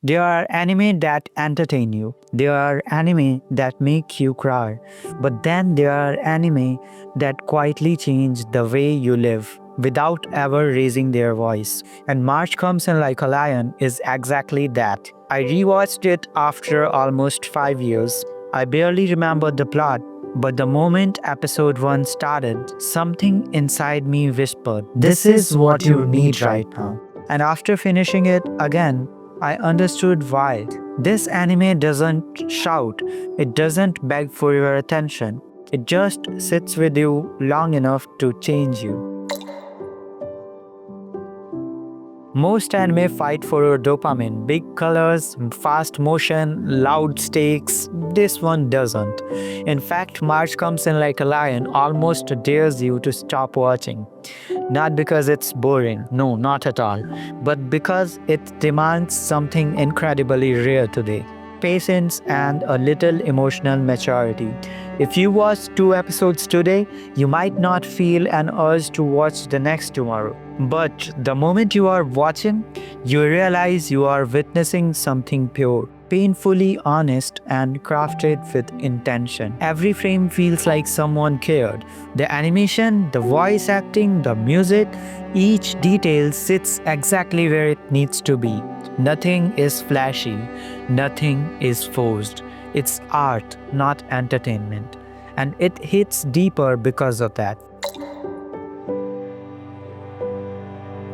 There are anime that entertain you. There are anime that make you cry. But then there are anime that quietly change the way you live without ever raising their voice. And March Comes in Like a Lion is exactly that. I rewatched it after almost 5 years. I barely remembered the plot, but the moment episode 1 started, something inside me whispered, "This is what you need right now." And after finishing it again, I understood why. This anime doesn't shout, it doesn't beg for your attention. It just sits with you long enough to change you. Most anime fight for your dopamine. Big colors, fast motion, loud stakes. This one doesn't. In fact, March Comes in Like a Lion almost dares you to stop watching. Not because it's boring, no, not at all, but because it demands something incredibly rare today: patience and a little emotional maturity. If you watch 2 episodes today, you might not feel an urge to watch the next tomorrow. But the moment you are watching, you realize you are witnessing something pure, painfully honest, and crafted with intention. Every frame feels like someone cared. The animation, the voice acting, the music, each detail sits exactly where it needs to be. Nothing is flashy, nothing is forced. It's art, not entertainment. And it hits deeper because of that.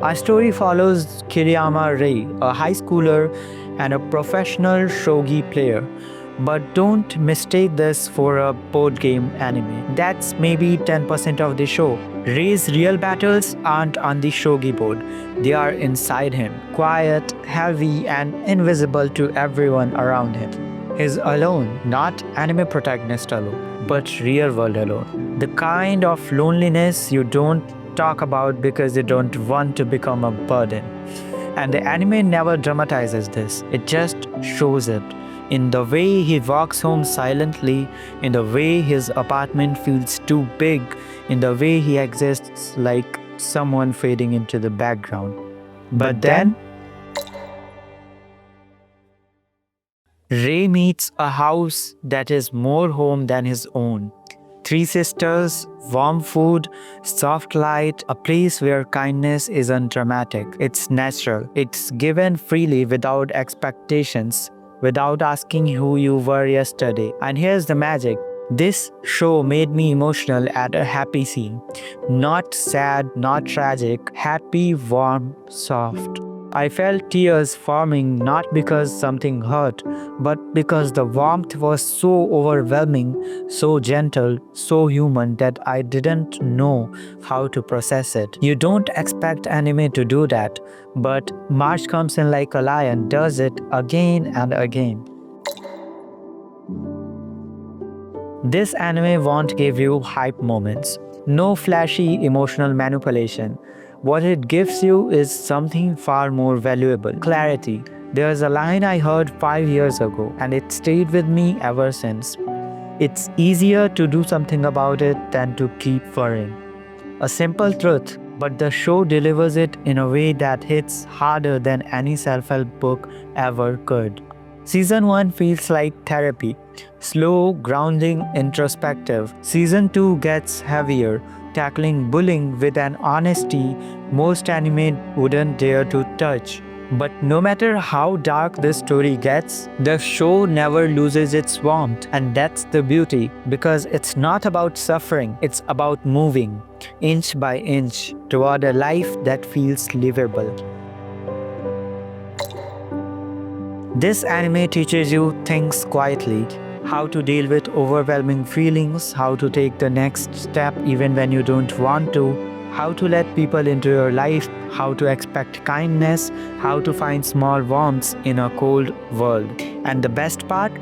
Our story follows Kiriyama Rei, a high schooler and a professional shogi player. But don't mistake this for a board game anime. That's maybe 10% of the show. Rei's real battles aren't on the shogi board. They are inside him, quiet, heavy, and invisible to everyone around him. He's alone, not anime protagonist alone, but real world alone. The kind of loneliness you don't talk about because you don't want to become a burden. And the anime never dramatizes this, it just shows it. In the way he walks home silently, in the way his apartment feels too big, in the way he exists like someone fading into the background. But then, Ray meets a house that is more home than his own. 3 sisters, warm food, soft light, a place where kindness isn't dramatic. It's natural. It's given freely without expectations, without asking who you were yesterday. And here's the magic. This show made me emotional at a happy scene. Not sad, not tragic, happy, warm, soft. I felt tears forming not because something hurt, but because the warmth was so overwhelming, so gentle, so human that I didn't know how to process it. You don't expect anime to do that, but March Comes in Like a Lion does it again and again. This anime won't give you hype moments. No flashy emotional manipulation. What it gives you is something far more valuable: clarity. There's a line I heard 5 years ago, and it stayed with me ever since. It's easier to do something about it than to keep worrying. A simple truth, but the show delivers it in a way that hits harder than any self-help book ever could. Season 1 feels like therapy, slow, grounding, introspective. Season 2 gets heavier, tackling bullying with an honesty most anime wouldn't dare to touch. But no matter how dark this story gets, the show never loses its warmth. And that's the beauty, because it's not about suffering, it's about moving, inch by inch, toward a life that feels livable. This anime teaches you things quietly: how to deal with overwhelming feelings, how to take the next step even when you don't want to, how to let people into your life, how to expect kindness, how to find small warmths in a cold world. And the best part,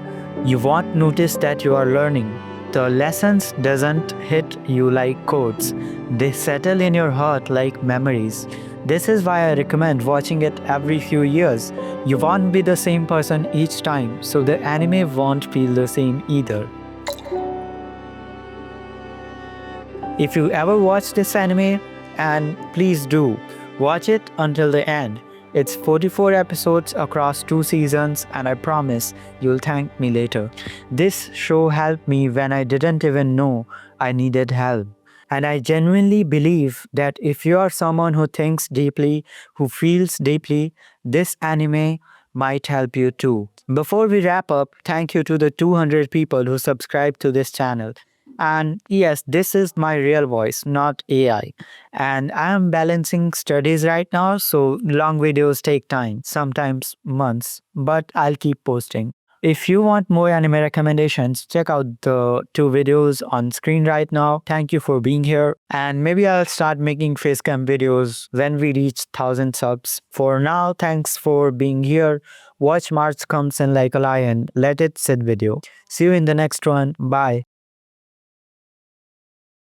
you won't notice that you are learning. The lessons doesn't hit you like quotes. They settle in your heart like memories. This is why I recommend watching it every few years. You won't be the same person each time, so the anime won't feel the same either. If you ever watch this anime, and please do, watch it until the end. It's 44 episodes across 2 seasons, and I promise you'll thank me later. This show helped me when I didn't even know I needed help. And I genuinely believe that if you are someone who thinks deeply, who feels deeply, this anime might help you too. Before we wrap up, thank you to the 200 people who subscribe to this channel. And yes, this is my real voice, not AI. And I am balancing studies right now, so long videos take time, sometimes months, but I'll keep posting. If you want more anime recommendations, check out the 2 videos on screen right now. Thank you for being here. And maybe I'll start making facecam videos when we reach 1000 subs. For now, thanks for being here. Watch Mars Comes in Like a Lion. Let it sit with you. See you in the next one. Bye.